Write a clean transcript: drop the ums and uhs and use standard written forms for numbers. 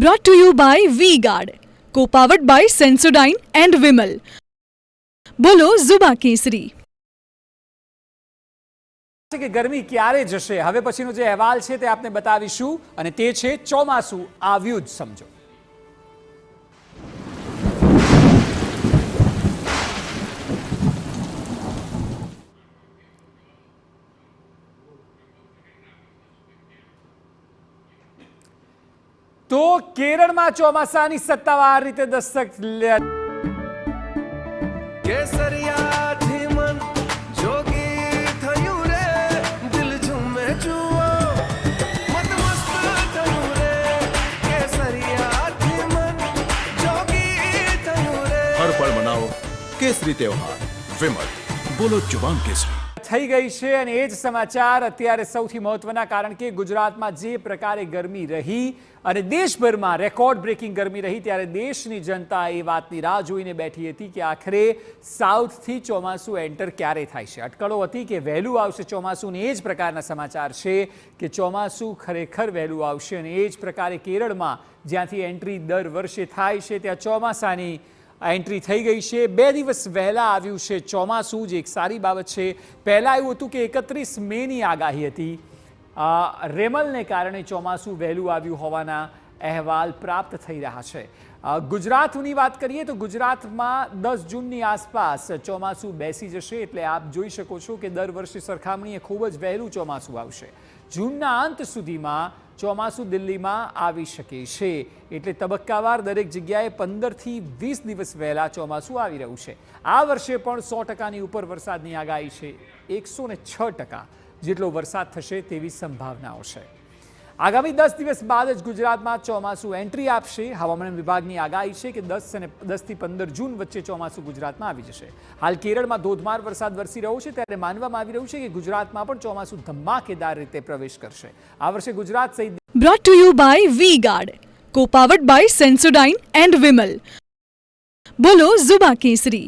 Brought to you by V-Guard, co-powered by Sensodyne and Vimal. બોલો ઝુબા કેસરી. કે ગરમી ક્યારે જશે, હવે પછીનો જે અહેવાલ છે તે આપને બતાવીશું અને તે છે ચોમાસું આવ્યું જ સમજો. તો કેરળમાં ચોમાસાની સત્તાવાર રીતે દસ્તક કેસરી તહેવાર વિમલ. બોલો જુબાન કેસરી. થઈ ગઈ છે અને એ જ સમાચાર અત્યારે સૌથી મહત્વના, કારણ કે ગુજરાતમાં જે પ્રકારે ગરમી રહી અને દેશભરમાં રેકોર્ડ બ્રેકિંગ ગરમી રહી, ત્યારે દેશની જનતા એ વાતની રાહ જોઈને બેઠી હતી કે આખરે સાઉથથી ચોમાસું એન્ટર ક્યારે થાય છે. અટકળો હતી કે વહેલું આવશે ચોમાસું, અને એ જ પ્રકારના સમાચાર છે કે ચોમાસું ખરેખર વહેલું આવશે. અને એ જ પ્રકારે કેરળમાં જ્યાંથી એન્ટ્રી દર વર્ષે થાય છે ત્યાં ચોમાસાની એન્ટ્રી થઈ ગઈ છે. 2 દિવસ વહેલા આવ્યું છે ચોમાસું, જે એક સારી બાબત છે. પહેલાં એવું હતું કે 31 મેની આગાહી હતી. રેમલને કારણે ચોમાસું વહેલું આવ્યું હોવાના અહેવાલ પ્રાપ્ત થઈ રહ્યા છે. ગુજરાતની વાત કરીએ તો ગુજરાતમાં 10 જૂનની આસપાસ ચોમાસું બેસી જશે. એટલે આપ જોઈ શકો છો કે દર વર્ષે સરખામણીએ ખૂબ જ વહેલું ચોમાસું આવશે. જૂનના અંત સુધીમાં ચોમાસું દિલ્હીમાં આવી શકે છે. એટલે તબક્કાવાર દરેક જગ્યાએ 15 થી 20 દિવસ વહેલા ચોમાસું આવી રહ્યું છે. આ વર્ષે પણ 100%ની ઉપર વરસાદની આગાહી છે. 106% જેટલો વરસાદ થશે તેવી સંભાવનાઓ છે. આગામી 10 દિવસ બાદ જ ગુજરાતમાં ચોમાસું એન્ટ્રી આપશે. હવામાન વિભાગની આગાહી છે કે 10 થી 15 જૂન વચ્ચે ચોમાસું ગુજરાતમાં આવી જશે. હાલ કેરળમાં ધોધમાર વરસાદ વરસી રહ્યો છે, ત્યારે માનવામાં આવી રહ્યું છે કે ગુજરાતમાં પણ ચોમાસું ધમાકેદાર રીતે પ્રવેશ કરશે. આ વર્ષે ગુજરાત સહિત Brought to you by V-Guard, co-powered by Sensodyne and Vimal. બોલો ઝુબા કેસરી.